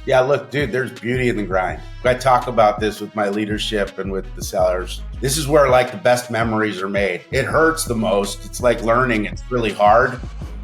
Yeah, look, dude, there's beauty in the grind. I talk about this with my leadership and with the sellers. This is where like the best memories are made. It hurts the most. It's like learning. It's really hard.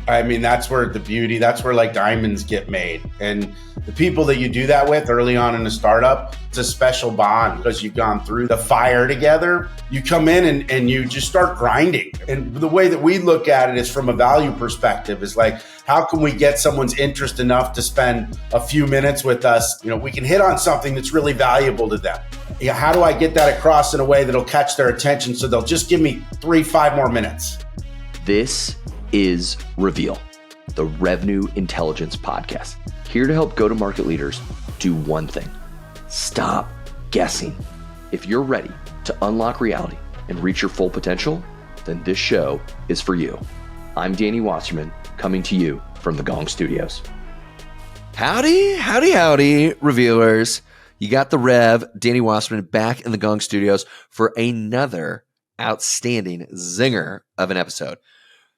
I mean, that's where the beauty, that's where like diamonds get made. And the people that you do that with early on in a startup, it's a special bond because you've gone through the fire together. You come in and you just start grinding. And the way that we look at it is from a value perspective is like, how can we get someone's interest enough to spend a few minutes with us? You know, we can hit on something that's really valuable to them. Yeah, how do I get that across in a way that'll catch their attention so they'll just give me 3-5 more minutes? This is Reveal, the Revenue Intelligence Podcast, here to help go-to-market leaders do one thing: stop guessing. If you're ready to unlock reality and reach your full potential, then this show is for you. I'm Danny Wasserman, coming to you from the Gong Studios. Howdy, Revealers. You got the Rev, Danny Wasserman, back in the Gong Studios for another outstanding zinger of an episode.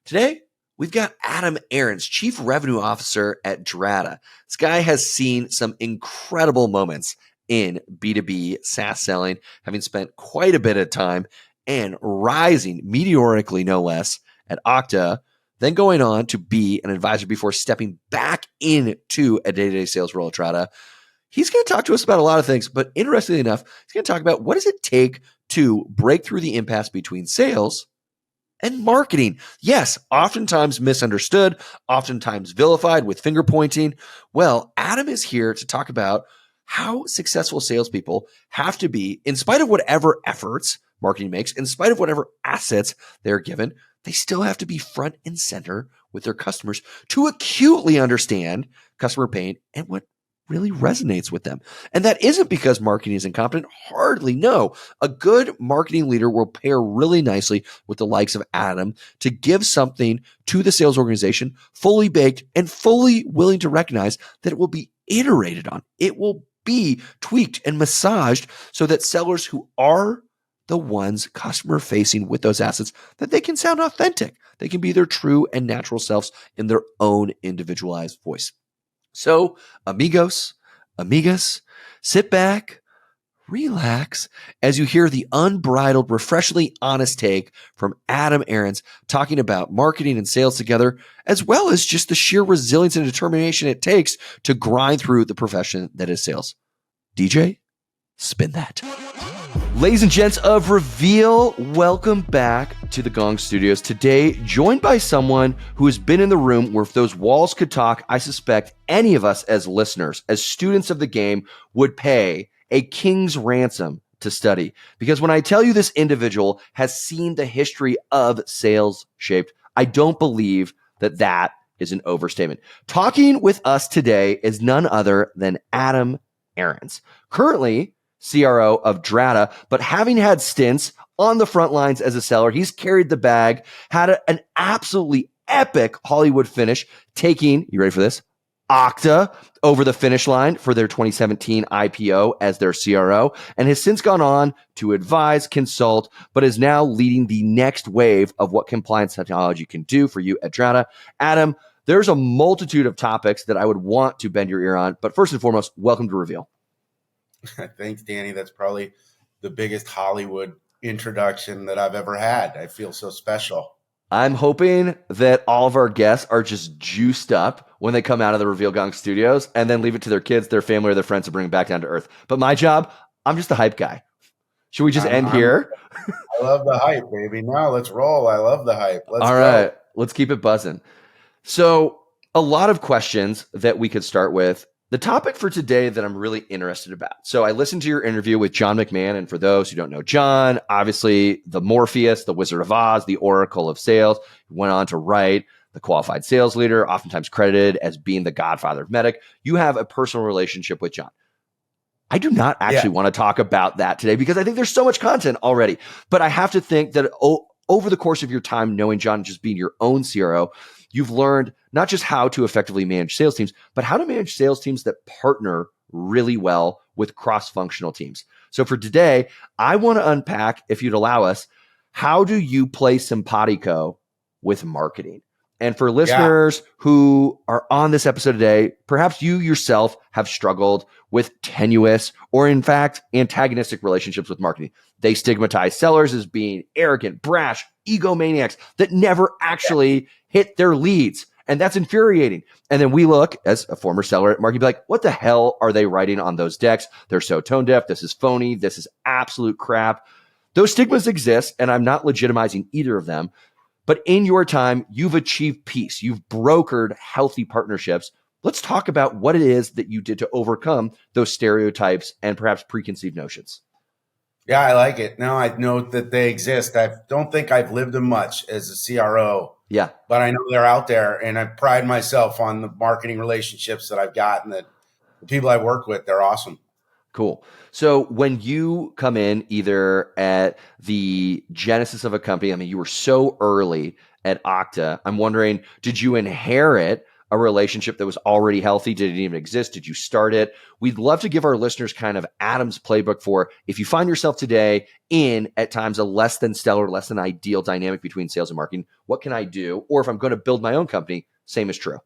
Today, we've got Adam Aarons, Chief Revenue Officer at Drata. This guy has seen some incredible moments in B2B SaaS selling, having spent quite a bit of time and rising meteorically, no less, at Okta, then going on to be an advisor before stepping back into a day-to-day sales role at Drata. He's going to talk to us about a lot of things, but interestingly enough, he's going to talk about what does it take to break through the impasse between sales and marketing. Yes, oftentimes misunderstood, oftentimes vilified with finger pointing. Well, Adam is here to talk about how successful salespeople have to be, in spite of whatever efforts marketing makes, in spite of whatever assets they're given, they still have to be front and center with their customers to acutely understand customer pain and what really resonates with them. And that isn't because marketing is incompetent. Hardly no. A good marketing leader will pair really nicely with the likes of Adam to give something to the sales organization fully baked and fully willing to recognize that it will be iterated on. It will be tweaked and massaged so that sellers who are the ones customer facing with those assets, that they can sound authentic. They can be their true and natural selves in their own individualized voice. So, amigos, amigas, sit back, relax as you hear the unbridled, refreshingly honest take from Adam Aarons talking about marketing and sales together, as well as just the sheer resilience and determination it takes to grind through the profession that is sales. DJ, spin that. Ladies and gents of Reveal, welcome back to the Gong Studios. Today, joined by someone who has been in the room where if those walls could talk, I suspect any of us as listeners, as students of the game, would pay a king's ransom to study. Because when I tell you this individual has seen the history of sales shaped, I don't believe that that is an overstatement. Talking with us today is none other than Adam Aarons, currently CRO of Drata, but having had stints on the front lines as a seller, he's carried the bag, had an absolutely epic Hollywood finish, taking, you ready for this, Okta over the finish line for their 2017 IPO as their CRO, and has since gone on to advise, consult, but is now leading the next wave of what compliance technology can do for you at Drata. Adam, there's a multitude of topics that I would want to bend your ear on, but first and foremost, welcome to Reveal. Thanks, Danny. That's probably the biggest Hollywood introduction that I've ever had. I feel so special. I'm hoping that all of our guests are just juiced up when they come out of the Reveal Gong Studios and then leave it to their kids, their family, or their friends to bring them back down to earth. But my job, I'm just the hype guy. Should we just end here? I love the hype, baby. No, let's roll. I love the hype. Let's all right, let's keep it buzzing. So a lot of questions that we could start with. The topic for today that I'm really interested about. So I listened to your interview with John McMahon. And for those who don't know John, obviously the Morpheus, the Wizard of Oz, the Oracle of Sales, went on to write The Qualified Sales Leader, oftentimes credited as being the godfather of Medic. You have a personal relationship with John. I do not actually want to talk about that today because I think there's so much content already. But I have to think that over the course of your time knowing John, just being your own CRO, you've learned not just how to effectively manage sales teams, but how to manage sales teams that partner really well with cross-functional teams. So for today, I want to unpack, if you'd allow us, how do you play simpatico with marketing? And for Yeah. listeners who are on this episode today, perhaps you yourself have struggled with tenuous or, in fact, antagonistic relationships with marketing. They stigmatize sellers as being arrogant, brash, egomaniacs that never actually hit their leads. And that's infuriating. And then we look, as a former seller at marketing, be like, what the hell are they writing on those decks? They're so tone deaf. This is phony. This is absolute crap. Those stigmas exist, and I'm not legitimizing either of them. But in your time, you've achieved peace. You've brokered healthy partnerships. Let's talk about what it is that you did to overcome those stereotypes and perhaps preconceived notions. Yeah, I like it. Now I know that they exist. I don't think I've lived them much as a CRO. Yeah. But I know they're out there, and I pride myself on the marketing relationships that I've got and that the people I work with, they're awesome. Cool. So when you come in either at the genesis of a company, I mean, you were so early at Okta. I'm wondering, did you inherit a relationship that was already healthy? Did it even exist? Did you start it? We'd love to give our listeners kind of Adam's playbook for if you find yourself today in at times a less than stellar, less than ideal dynamic between sales and marketing, what can I do? Or if I'm going to build my own company, same is true.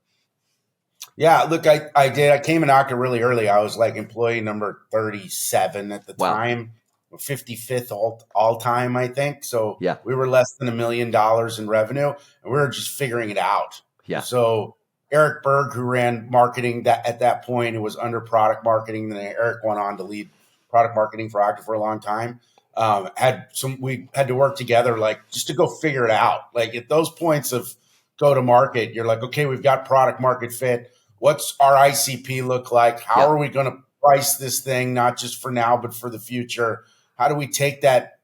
Yeah, look, I did. I came in Okta really early. I was like employee number 37 at the time, 55th all time, I think. So yeah, we were less than $1 million in revenue, and we were just figuring it out. Yeah. So Eric Berg, who ran marketing at that point, it was under product marketing. Then Eric went on to lead product marketing for Okta for a long time. We had to work together, like just to go figure it out. Like at those points of go to market, you're like, okay, we've got product market fit. What's our ICP look like? How are we going to price this thing, not just for now, but for the future? How do we take that,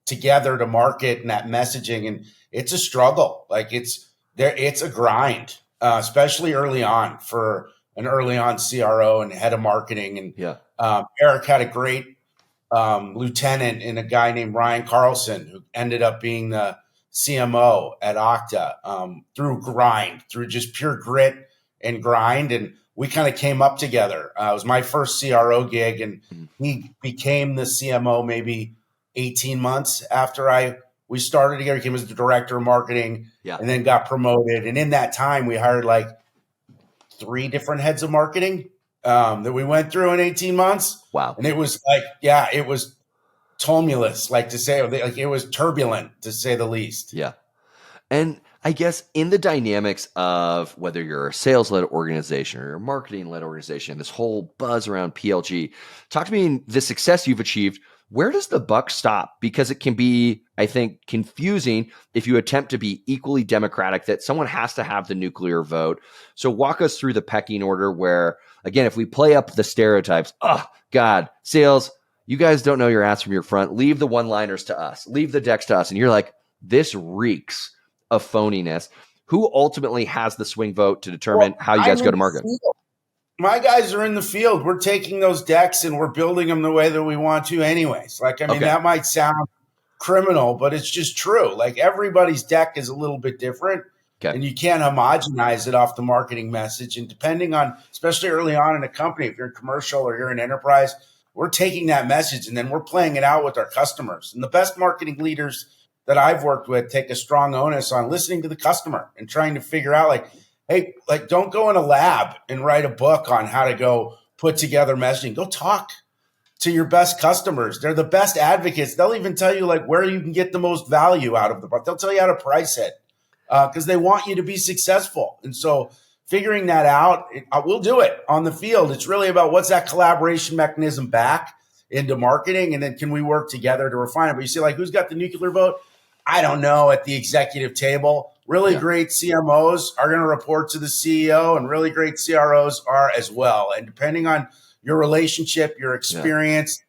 together to market and that messaging? And it's a struggle. Like it's a grind, especially early on for an early on CRO and head of marketing. And Eric had a great lieutenant in a guy named Ryan Carlson, who ended up being the CMO at Okta through just pure grit and grind. And we kind of came up together. It was my first CRO gig, and he became the CMO maybe 18 months after we started together. He came as the director of marketing and then got promoted. And in that time, we hired like 3 different heads of marketing that we went through in 18 months. Wow. And it was like, it was tumultuous, it was turbulent to say the least. Yeah. And I guess in the dynamics of whether you're a sales-led organization or a marketing-led organization, this whole buzz around PLG, talk to me in the success you've achieved. Where does the buck stop? Because it can be, I think, confusing if you attempt to be equally democratic, that someone has to have the nuclear vote. So walk us through the pecking order where, again, if we play up the stereotypes, oh, God, sales, you guys don't know your ass from your front. Leave the one-liners to us. Leave the decks to us. And you're like, this reeks of phoniness. Who ultimately has the swing vote to determine how you guys go to market? My guys are in the field. We're taking those decks and we're building them the way that we want to anyways. That might sound criminal, but it's just true. Like everybody's deck is a little bit different. And you can't homogenize it off the marketing message. And depending on, especially early on in a company, if you're in commercial or you're in enterprise, we're taking that message and then we're playing it out with our customers. And the best marketing leaders that I've worked with take a strong onus on listening to the customer and trying to figure out hey, don't go in a lab and write a book on how to go put together messaging. Go talk to your best customers. They're the best advocates. They'll even tell you where you can get the most value out of the product. They'll tell you how to price it because they want you to be successful. And so figuring that out, we'll do it on the field. It's really about what's that collaboration mechanism back into marketing, and then can we work together to refine it? But you see, who's got the nuclear vote? I don't know. At the executive table, really great CMOs are going to report to the CEO, and really great CROs are as well. And depending on your relationship, your experience,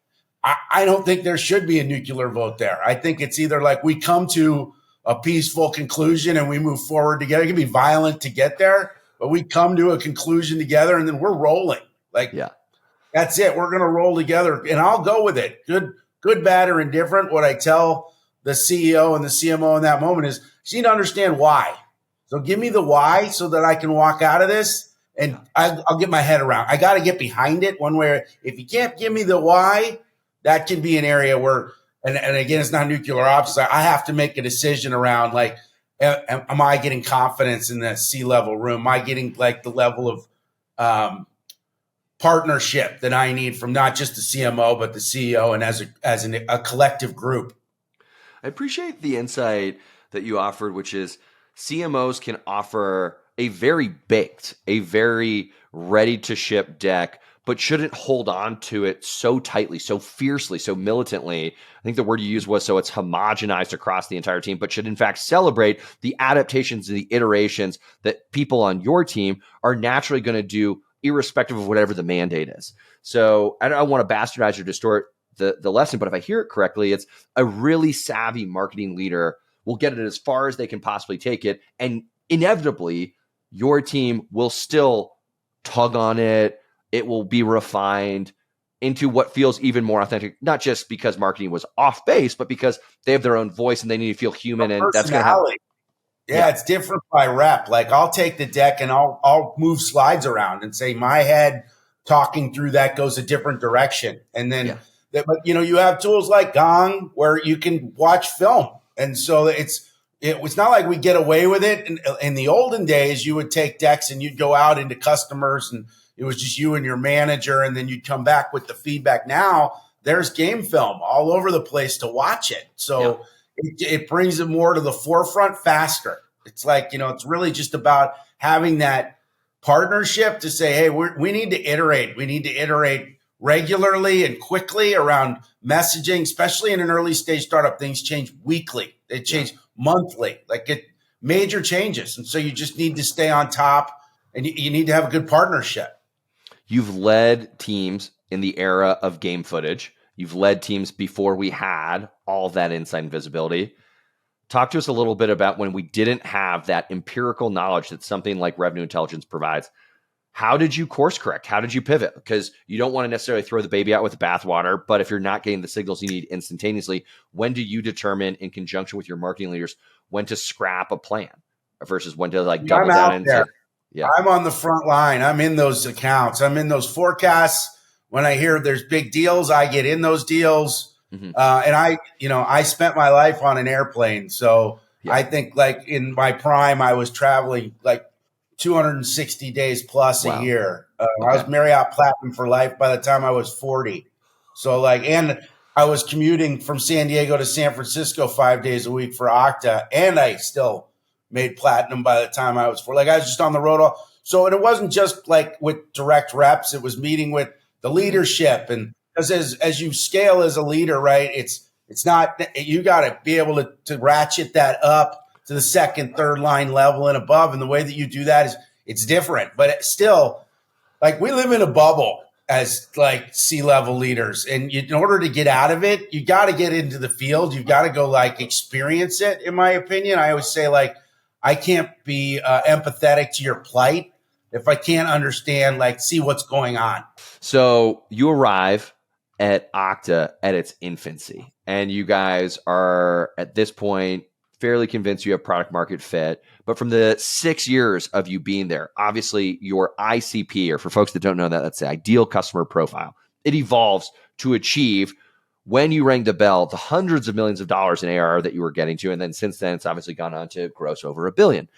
I don't think there should be a nuclear vote there. I think it's either we come to a peaceful conclusion and we move forward together. It can be violent to get there, but we come to a conclusion together and then we're rolling. That's it. We're going to roll together, and I'll go with it. Good, bad, or indifferent. What I tell the CEO and the CMO in that moment is you need to understand why. So give me the why so that I can walk out of this and I'll get my head around. I got to get behind it one way. If you can't give me the why, that can be an area where, and again, it's not nuclear opposites. I have to make a decision around am I getting confidence in the C-level room? Am I getting like the level of partnership that I need from not just the CMO, but the CEO and as a collective group? I appreciate the insight that you offered, which is CMOs can offer a very baked, a very ready to ship deck, but shouldn't hold on to it so tightly, so fiercely, so militantly. I think the word you used was so it's homogenized across the entire team, but should in fact celebrate the adaptations and the iterations that people on your team are naturally going to do, irrespective of whatever the mandate is. So I don't want to bastardize or distort the lesson, but if I hear it correctly, it's a really savvy marketing leader will get it as far as they can possibly take it. And inevitably, your team will still tug on it. It will be refined into what feels even more authentic, not just because marketing was off base, but because they have their own voice and they need to feel human. And that's going to have. Yeah, it's different by rep. Like I'll take the deck and I'll move slides around and say my head talking through that goes a different direction. And then, but you have tools like Gong where you can watch film. And so it's not like we get away with it. In the olden days, you would take decks and you'd go out into customers and it was just you and your manager, and then you'd come back with the feedback. Now there's game film all over the place to watch it. So it brings it more to the forefront faster. It's like, it's really just about having that partnership to say, hey, we need to iterate. We need to iterate regularly and quickly around messaging, especially in an early stage startup. Things change weekly. They change monthly, major changes. And so you just need to stay on top, and you need to have a good partnership. You've led teams in the era of game footage. You've led teams before we had all that insight and visibility. Talk to us a little bit about when we didn't have that empirical knowledge that something like revenue intelligence provides. How did you course correct? How did you pivot? Because you don't want to necessarily throw the baby out with the bathwater, but if you're not getting the signals you need instantaneously, when do you determine in conjunction with your marketing leaders when to scrap a plan versus when to double down and say, I'm on the front line. I'm in those accounts. I'm in those forecasts. When I hear there's big deals, I get in those deals. And I spent my life on an airplane. So I think in my prime, I was traveling 260 days plus a year. I was Marriott Platinum for life by the time I was 40. So and I was commuting from San Diego to San Francisco 5 days a week for Okta. And I still made platinum by the time I was 40. I was just on the road. So it wasn't just with direct reps. It was meeting with the leadership. And because as you scale as a leader, right, it's not, you got to be able to ratchet that up to the second, third line level and above. And the way that you do that is it's different, but it's still we live in a bubble as C-level leaders. And in order to get out of it, you got to get into the field. You've got to go experience it. In my opinion, I always say I can't be empathetic to your plight if I can't understand, see what's going on. So you arrive at Okta at its infancy, and you guys are at this point fairly convinced you have product market fit. But from the 6 years of you being there, obviously your ICP, or for folks that don't know that, that's the ideal customer profile. It evolves to achieve, when you rang the bell, the hundreds of millions of dollars in ARR that you were getting to. And then since then, it's obviously gone on to gross over $1 billion.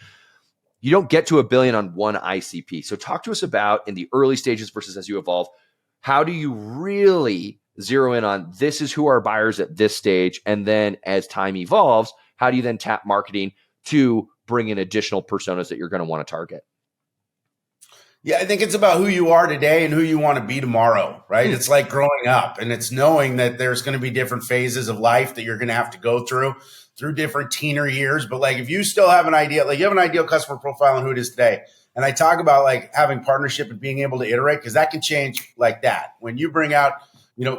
You don't get to $1 billion on one ICP. So talk to us about, in the early stages versus as you evolve, how do you really zero in on this is who our buyers at this stage? And then as time evolves, how do you then tap marketing to bring in additional personas that you're going to want to target? Yeah, I think it's about who you are today and who you want to be tomorrow, right? It's like growing up, and it's knowing that there's going to be different phases of life that you're going to have to go through different teener years. But if you still have an idea, you have an ideal customer profile on who it is today. And I talk about having partnership and being able to iterate, because that can change like that. When you bring out,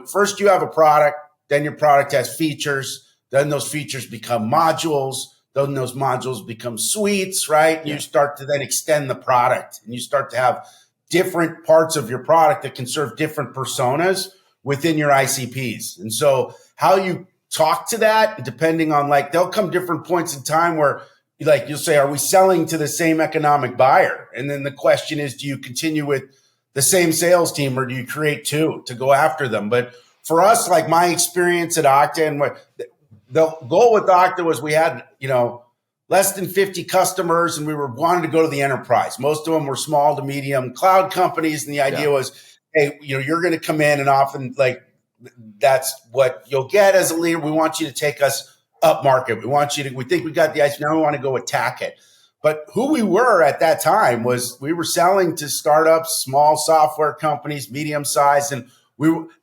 first you have a product, then your product has features, then those features become modules. Then those modules become suites, right? Yeah. You start to then extend the product, and you start to have different parts of your product that can serve different personas within your ICPs. And so how you talk to that, depending on there'll come different points in time where you'll say, are we selling to the same economic buyer? And then the question is, do you continue with the same sales team, or do you create two to go after them? But for us, my experience at Okta, and what the goal with Okta was, we had, less than 50 customers, and we were wanting to go to the enterprise. Most of them were small to medium cloud companies, and the idea was, hey, you're going to come in, and often like that's what you'll get as a leader. We want you to take us up market. We think we got the ice. Now we want to go attack it. But who we were at that time was we were selling to startups, small software companies, medium size. And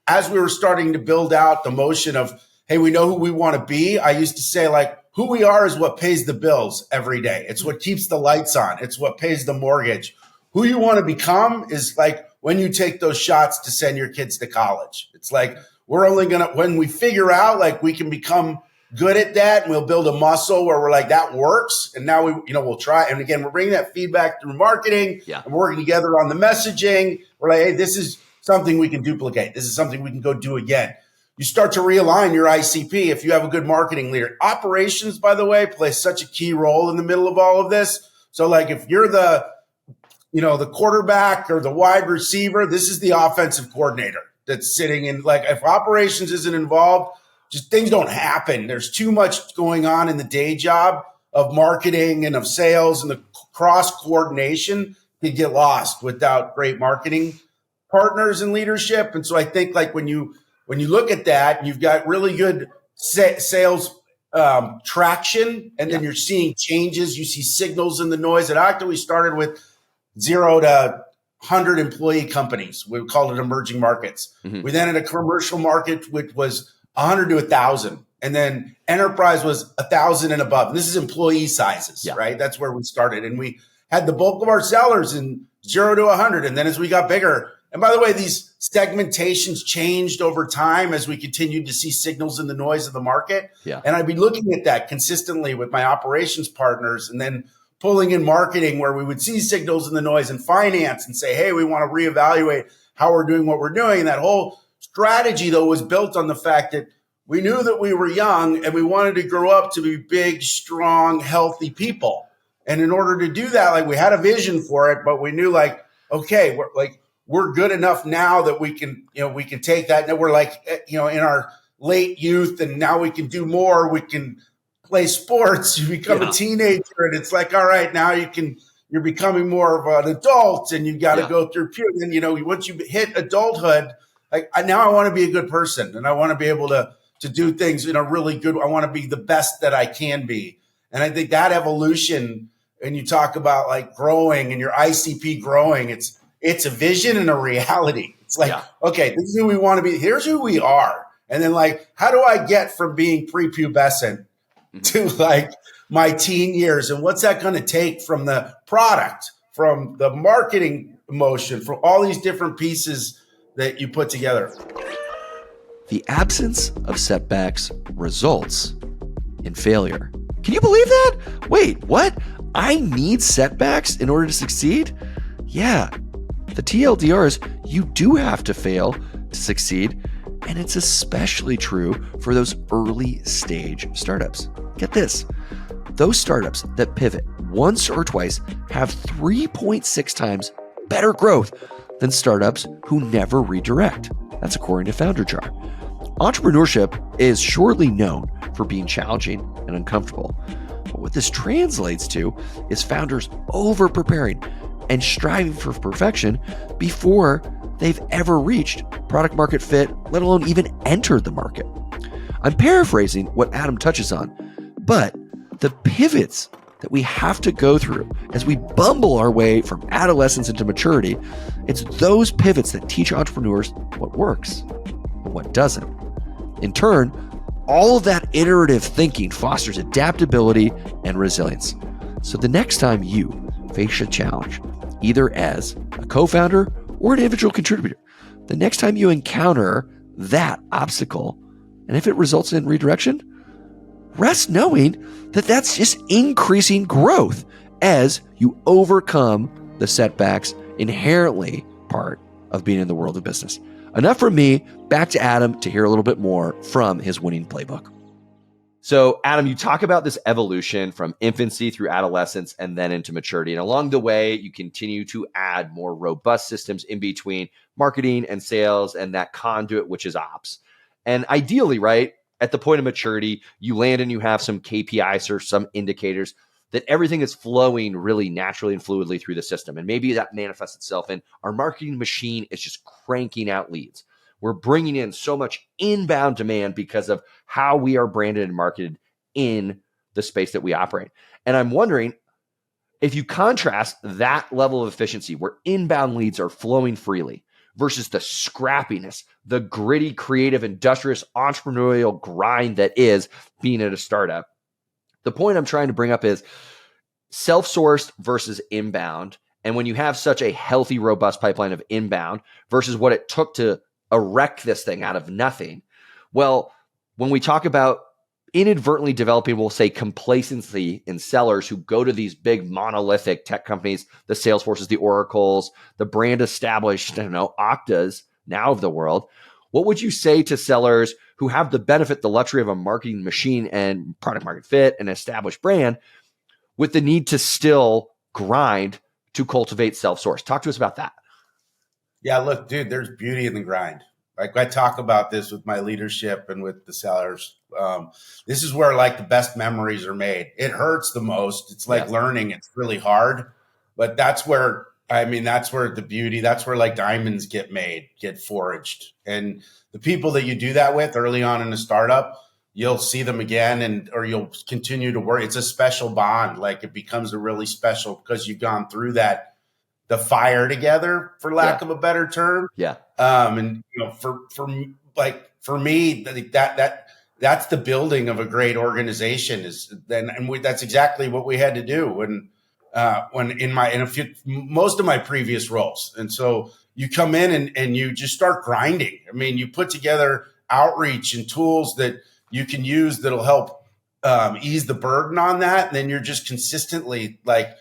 as we were starting to build out the motion of, hey, we know who we want to be. I used to say, like, who we are is what pays the bills every day. It's what keeps the lights on. It's what pays the mortgage. Who you want to become is like when you take those shots to send your kids to college. It's like, we're only going to, when we figure out like we can become good at that, and we'll build a muscle where we're like, that works. And now we'll try. And again, we're bringing that feedback through marketing and working together on the messaging. We're like, hey, this is something we can duplicate. This is something we can go do again. You start to realign your ICP if you have a good marketing leader. Operations, by the way, plays such a key role in the middle of all of this. So like if you're the quarterback or the wide receiver, this is the offensive coordinator that's sitting in, like, if operations isn't involved, just things don't happen. There's too much going on in the day job of marketing and of sales, and the cross coordination can get lost without great marketing partners and leadership. And so I think like when you look at that, you've got really good sales traction, and then you're seeing changes. You see signals in the noise. At Okta, we started with 0 to 100 employee companies. We called it emerging markets. Mm-hmm. We then had a commercial market, which was 100 to 1,000. And then enterprise was 1,000 and above. And this is employee sizes, right? That's where we started. And we had the bulk of our sellers in 0 to 100. And then as we got bigger, and by the way, these segmentations changed over time as we continued to see signals in the noise of the market. Yeah. And I'd be looking at that consistently with my operations partners, and then pulling in marketing where we would see signals in the noise, and finance and say, hey, we want to reevaluate how we're doing what we're doing. And that whole strategy, though, was built on the fact that we knew that we were young and we wanted to grow up to be big, strong, healthy people. And in order to do that, like, we had a vision for it, but we knew like, okay, we're good enough now that we can take that. And we're like, in our late youth, and now we can do more. We can play sports. You become a teenager, and it's like, all right, now you're becoming more of an adult, and you got to go through puberty. And once you hit adulthood, like, now I want to be a good person, and I want to be able to do things in a really good. I want to be the best that I can be. And I think that evolution, and you talk about like growing and your ICP growing, it's a vision and a reality. It's like, okay, this is who we want to be. Here's who we are. And then like, how do I get from being prepubescent to like my teen years? And what's that going to take from the product, from the marketing motion, from all these different pieces that you put together? The absence of setbacks results in failure. Can you believe that? Wait, what? I need setbacks in order to succeed? Yeah. The TLDR is you do have to fail to succeed, and it's especially true for those early stage startups. Get this. Those startups that pivot once or twice have 3.6 times better growth than startups who never redirect. That's according to FounderJar. Entrepreneurship is surely known for being challenging and uncomfortable. But what this translates to is founders over-preparing and striving for perfection before they've ever reached product market fit, let alone even entered the market. I'm paraphrasing what Adam touches on, but the pivots that we have to go through as we bumble our way from adolescence into maturity, it's those pivots that teach entrepreneurs what works and what doesn't. In turn, all of that iterative thinking fosters adaptability and resilience. So the next time you face a challenge, either as a co-founder or an individual contributor, the next time you encounter that obstacle, and if it results in redirection, rest knowing that that's just increasing growth as you overcome the setbacks inherently part of being in the world of business. Enough from me, back to Adam to hear a little bit more from his winning playbook. So Adam, you talk about this evolution from infancy through adolescence and then into maturity. And along the way, you continue to add more robust systems in between marketing and sales and that conduit, which is ops. And ideally, right, at the point of maturity, you land and you have some KPIs or some indicators that everything is flowing really naturally and fluidly through the system. And maybe that manifests itself in our marketing machine is just cranking out leads. We're bringing in so much inbound demand because of how we are branded and marketed in the space that we operate. And I'm wondering if you contrast that level of efficiency where inbound leads are flowing freely versus the scrappiness, the gritty, creative, industrious, entrepreneurial grind that is being at a startup. The point I'm trying to bring up is self-sourced versus inbound. And when you have such a healthy, robust pipeline of inbound versus what it took to erect this thing out of nothing. Well, when we talk about inadvertently developing, we'll say, complacency in sellers who go to these big monolithic tech companies, the Salesforces, the Oracles, the brand established, Oktas now of the world. What would you say to sellers who have the benefit, the luxury of a marketing machine and product market fit and established brand with the need to still grind to cultivate self-source? Talk to us about that. Yeah, look, dude, there's beauty in the grind. Like I talk about this with my leadership and with the sellers. This is where like the best memories are made. It hurts the most. It's like learning. It's really hard, but that's where the beauty. That's where like diamonds get made, get forged, and the people that you do that with early on in a startup, you'll see them again, or you'll continue to work. It's a special bond. Like it becomes a really special because you've gone through the fire together, for lack of a better term. Yeah. And for me, that's the building of a great organization that's exactly what we had to do when most of my previous roles. And so you come in and you just start grinding. I mean, you put together outreach and tools that you can use that'll help ease the burden on that. And then you're just consistently like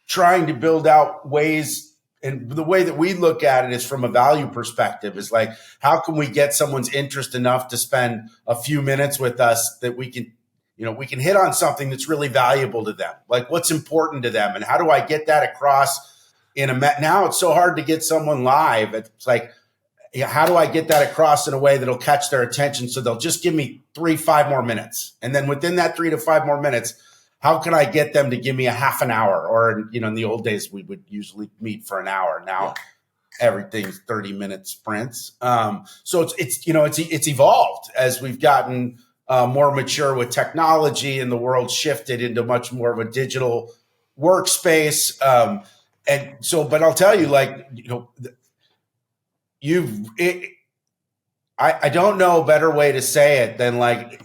trying to build out ways. And the way that we look at it is from a value perspective is like, how can we get someone's interest enough to spend a few minutes with us that we can hit on something that's really valuable to them, like what's important to them. And how do I get that across now it's so hard to get someone live. It's like, how do I get that across in a way that'll catch their attention? So they'll just give me 3-5 more minutes. And then within that 3 to 5 more minutes, how can I get them to give me a half an hour? Or, in the old days, we would usually meet for an hour. Now everything's 30-minute sprints. So it's evolved as we've gotten more mature with technology and the world shifted into much more of a digital workspace. But I'll tell you, I don't know a better way to say it than like,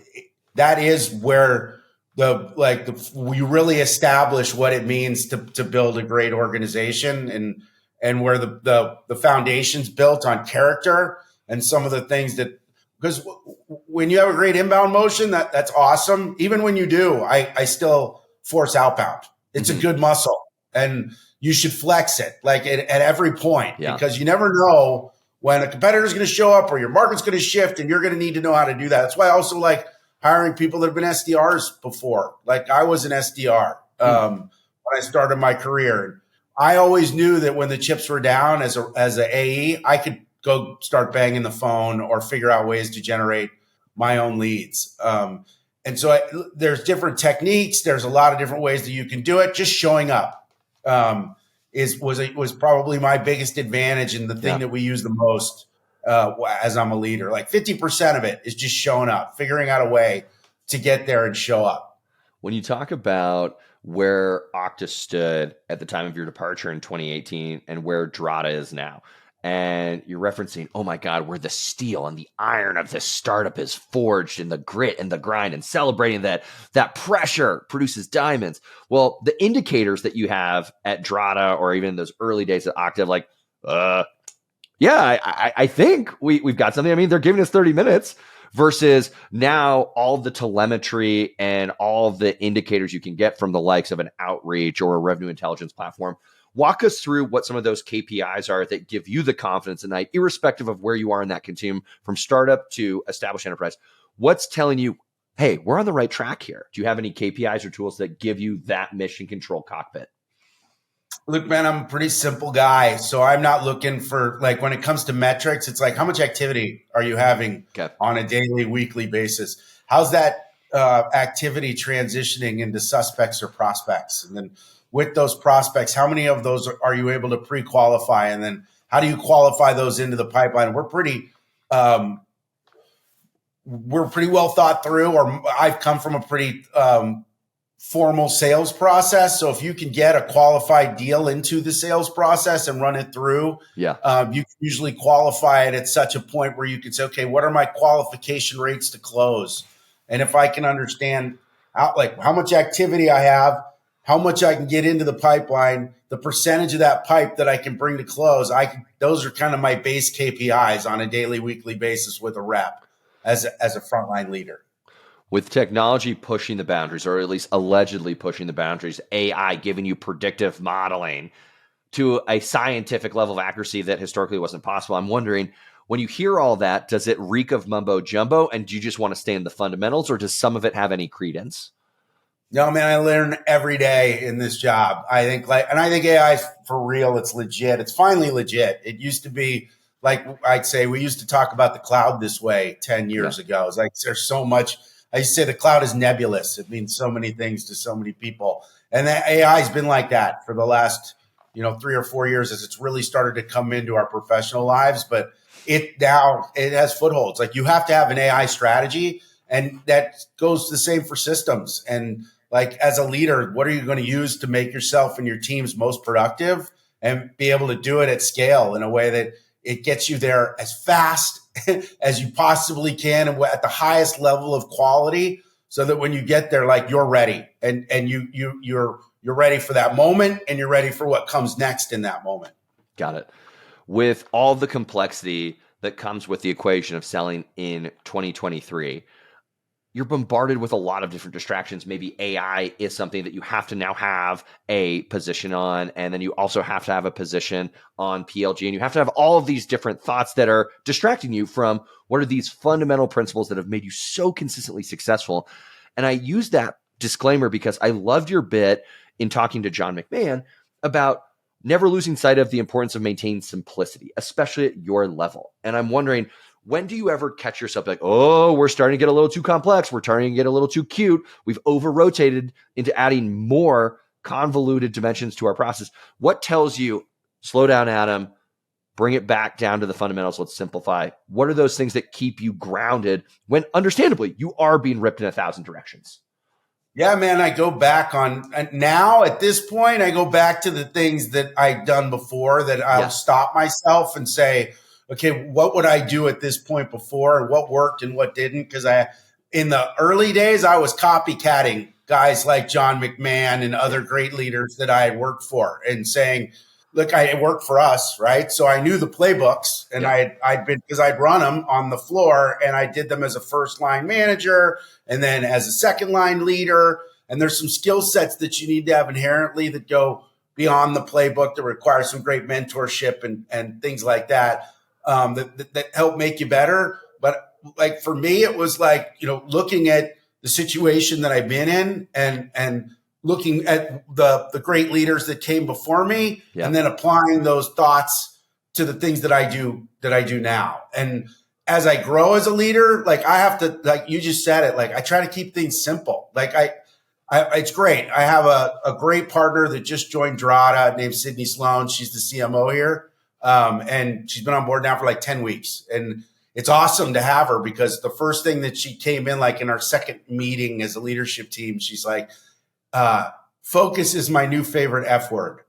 that is where we really establish what it means to build a great organization and where the foundation's built on character and some of the things because when you have a great inbound motion, that's awesome. Even when you do, I still force outbound. It's a good muscle and you should flex it like at every point because you never know when a competitor is going to show up or your market's going to shift and you're going to need to know how to do that. That's why I also like hiring people that have been SDRs before. Like I was an SDR when I started my career. I always knew that when the chips were down as a AE, I could go start banging the phone or figure out ways to generate my own leads. And so there's different techniques. There's a lot of different ways that you can do it. Just showing up was probably my biggest advantage and the thing that we use the most. As I'm a leader, like 50% of it is just showing up, figuring out a way to get there and show up. When you talk about where Okta stood at the time of your departure in 2018 and where Drata is now, and you're referencing, oh my God, where the steel and the iron of this startup is forged in the grit and the grind and celebrating that pressure produces diamonds. Well, the indicators that you have at Drata or even in those early days at Okta, I think we've got something. I mean, they're giving us 30 minutes versus now all the telemetry and all the indicators you can get from the likes of an outreach or a revenue intelligence platform. Walk us through what some of those KPIs are that give you the confidence at night, irrespective of where you are in that continuum from startup to established enterprise. What's telling you, hey, we're on the right track here? Do you have any KPIs or tools that give you that mission control cockpit? Look, man, I'm a pretty simple guy. So I'm not looking for when it comes to metrics, it's like how much activity are you having on a daily, weekly basis? How's that activity transitioning into suspects or prospects? And then with those prospects, how many of those are you able to pre-qualify? And then how do you qualify those into the pipeline? We're pretty well thought through, or I've come from a pretty formal sales process. So if you can get a qualified deal into the sales process and run it through, you can usually qualify it at such a point where you can say, okay, what are my qualification rates to close? And if I can understand how much activity I have, how much I can get into the pipeline, the percentage of that pipe that I can bring to close, those are kind of my base KPIs on a daily, weekly basis with a rep as a frontline leader. With technology pushing the boundaries, or at least allegedly pushing the boundaries, AI giving you predictive modeling to a scientific level of accuracy that historically wasn't possible, I'm wondering, when you hear all that, does it reek of mumbo jumbo, and do you just want to stay in the fundamentals, or does some of it have any credence? No, man, I learn every day in this job. I think AI is for real. It's legit. It's finally legit. It used to be like, I'd say we used to talk about the cloud this way 10 years ago. It's like, there's so much. I used to say the cloud is nebulous. It means so many things to so many people. And the AI has been like that for the last, 3 or 4 years as it's really started to come into our professional lives. But it has footholds. Like, you have to have an AI strategy, and that goes the same for systems. And like, as a leader, what are you going to use to make yourself and your teams most productive and be able to do it at scale in a way that it gets you there as fast as you possibly can and at the highest level of quality, so that when you get there, like, you're ready and you're ready for that moment, and you're ready for what comes next in that moment. Got it. With all the complexity that comes with the equation of selling in 2023, you're bombarded with a lot of different distractions. Maybe AI is something that you have to now have a position on, and then you also have to have a position on PLG, and you have to have all of these different thoughts that are distracting you from what are these fundamental principles that have made you so consistently successful. And I use that disclaimer because I loved your bit in talking to John McMahon about never losing sight of the importance of maintaining simplicity, especially at your level. And I'm wondering, when do you ever catch yourself like, oh, we're starting to get a little too complex. We're starting to get a little too cute. We've over-rotated into adding more convoluted dimensions to our process. What tells you, slow down, Adam, bring it back down to the fundamentals, let's simplify? What are those things that keep you grounded when, understandably, you are being ripped in 1,000 directions? Yeah, man, I go back now at this point, I go back to the things that I've done before, that I'll stop myself and say, okay, what would I do at this point before, and what worked and what didn't? Because in the early days, I was copycatting guys like John McMahon and other great leaders that I had worked for, and saying, look, I worked for us, right? So I knew the playbooks, and I'd run them on the floor, and I did them as a first line manager and then as a second line leader. And there's some skill sets that you need to have inherently that go beyond the playbook, that require some great mentorship and things like that. That help make you better. But like, for me, it was like, looking at the situation that I've been in, and looking at the great leaders that came before me, and then applying those thoughts to the things that I do now. And as I grow as a leader, like, I have to, like you just said it, like, I try to keep things simple. Like, it's great. I have a great partner that just joined Drata named Sydney Sloan. She's the CMO here. And she's been on board now for like 10 weeks. And it's awesome to have her, because the first thing that she came in, like in our second meeting as a leadership team, she's like, focus is my new favorite F word.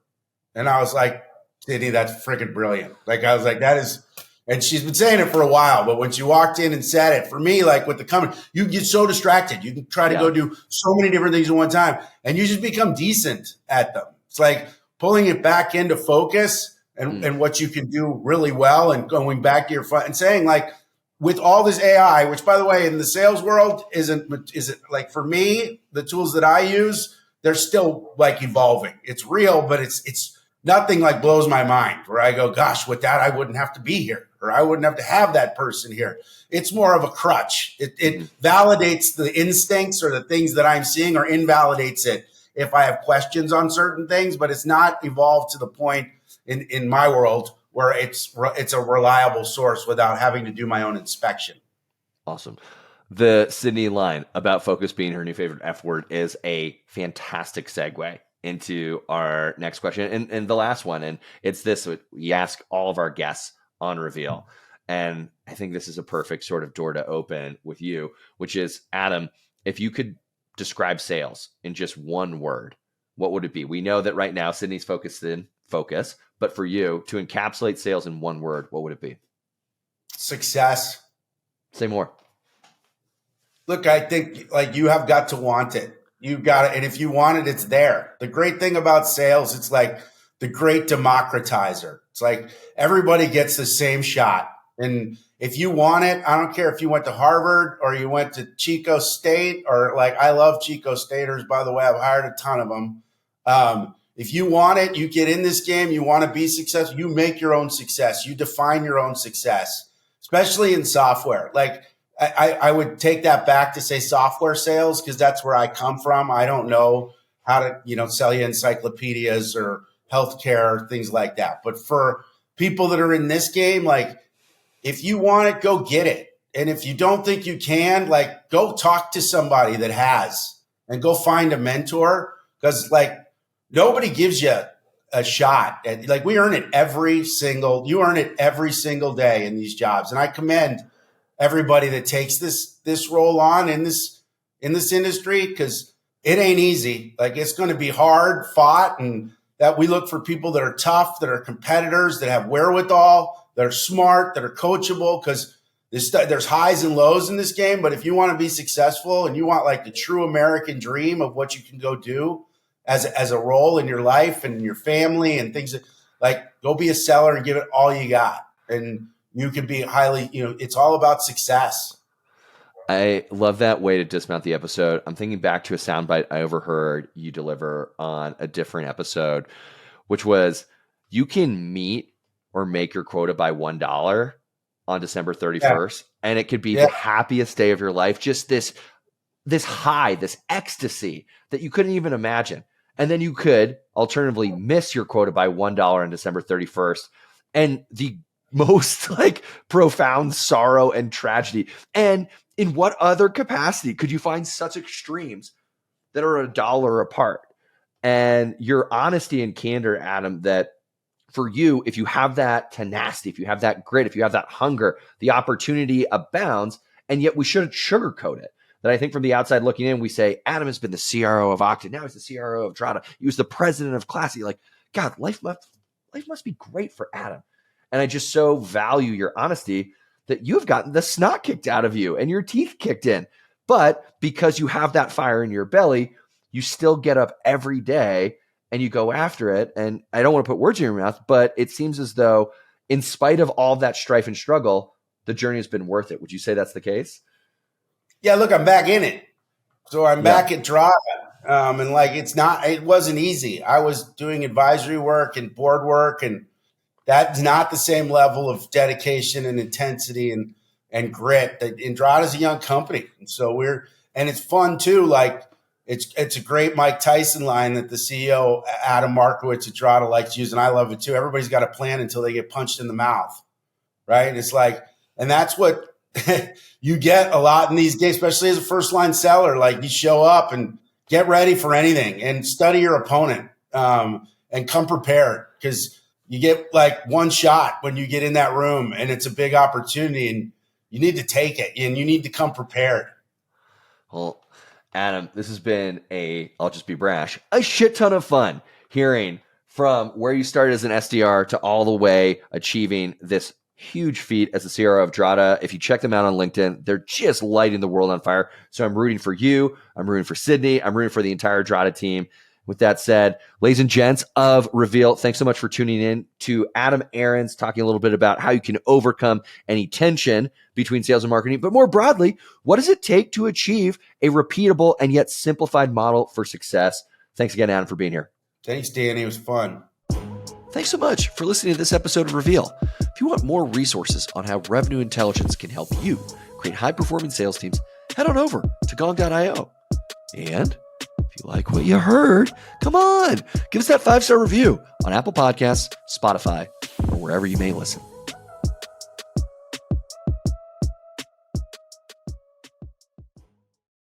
And I was like, Sydney, that's freaking brilliant. Like, I was like, that is, and she's been saying it for a while, but when she walked in and said it, for me, like, with the company, you get so distracted. You can try to go do so many different things at one time, and you just become decent at them. It's like pulling it back into focus and what you can do really well, and going back to your front and saying, like, with all this AI, which, by the way, in the sales world isn't like, for me, the tools that I use, they're still like evolving. It's real, but it's nothing like blows my mind where I go, gosh, with that, I wouldn't have to be here, or I wouldn't have to have that person here. It's more of a crutch. It validates the instincts or the things that I'm seeing, or invalidates it if I have questions on certain things, but it's not evolved to the point in my world where it's a reliable source without having to do my own inspection. Awesome. The Sydney line about focus being her new favorite F word is a fantastic segue into our next question and the last one. And it's this: we ask all of our guests on Reveal. And I think this is a perfect sort of door to open with you, which is, Adam, if you could describe sales in just one word, what would it be? We know that right now Sydney's focused in focus, but for you to encapsulate sales in one word, what would it be? Success. Say more. Look, I think like you have got to want it. You got it. And if you want it, it's there. The great thing about sales, it's like the great democratizer. It's like everybody gets the same shot. And if you want it, I don't care if you went to Harvard or you went to Chico State or like, I love Chico Staters, by the way, I've hired a ton of them. If you want it, you get in this game, you want to be successful, you make your own success. You define your own success, especially in software. Like, I would take that back to say software sales because that's where I come from. I don't know how to, sell you encyclopedias or healthcare, things like that. But for people that are in this game, like if you want it, go get it. And if you don't think you can, like go talk to somebody that has and go find a mentor because like nobody gives you a shot. Like you earn it every single day in these jobs. And I commend everybody that takes this role on in this industry because it ain't easy. Like it's going to be hard fought, and that we look for people that are tough, that are competitors, that have wherewithal, that are smart, that are coachable. Because there's highs and lows in this game. But if you want to be successful and you want like the true American dream of what you can go do as a role in your life and your family and things, like go be a seller and give it all you got. And you can be highly, it's all about success. I love that way to dismount the episode. I'm thinking back to a soundbite I overheard you deliver on a different episode, which was you can meet or make your quota by $1 on December 31st. Yeah. And it could be the happiest day of your life. Just this high, this ecstasy that you couldn't even imagine. And then you could alternatively miss your quota by $1 on December 31st. And the most like profound sorrow and tragedy. And in what other capacity could you find such extremes that are $1 apart? And your honesty and candor, Adam, that for you, if you have that tenacity, if you have that grit, if you have that hunger, the opportunity abounds. And yet we shouldn't sugarcoat it. That I think from the outside looking in, we say, Adam has been the CRO of Octane. Now he's the CRO of Drata. He was the president of Classy. Like, God, life must be great for Adam. And I just so value your honesty that you've gotten the snot kicked out of you and your teeth kicked in. But because you have that fire in your belly, you still get up every day and you go after it. And I don't want to put words in your mouth, but it seems as though in spite of all that strife and struggle, the journey has been worth it. Would you say that's the case? Yeah, look, I'm back in it. So I'm back at Drata. And like, it wasn't easy. I was doing advisory work and board work, and that's not the same level of dedication and intensity and grit. And Drata's a young company. And so and it's fun too. Like it's a great Mike Tyson line that the CEO, Adam Markowitz at Drata likes to use. And I love it too. Everybody's got a plan until they get punched in the mouth. Right. It's like, and that's what you get a lot in these games, especially as a first line seller. Like you show up and get ready for anything and study your opponent and come prepared because you get like one shot when you get in that room and it's a big opportunity and you need to take it and you need to come prepared. Well, Adam, this has been I'll just be brash, a shit ton of fun hearing from where you started as an SDR to all the way achieving this huge feat as the CRO of Drata. If you check them out on LinkedIn, they're just lighting the world on fire. So I'm rooting for you. I'm rooting for Sydney. I'm rooting for the entire Drata team. With that said, ladies and gents of Reveal, thanks so much for tuning in to Adam Aarons, talking a little bit about how you can overcome any tension between sales and marketing. But more broadly, what does it take to achieve a repeatable and yet simplified model for success? Thanks again, Adam, for being here. Thanks, Danny. It was fun. Thanks so much for listening to this episode of Reveal. If you want more resources on how revenue intelligence can help you create high-performing sales teams, head on over to Gong.io. And if you like what you heard, come on, give us that 5-star review on Apple Podcasts, Spotify, or wherever you may listen.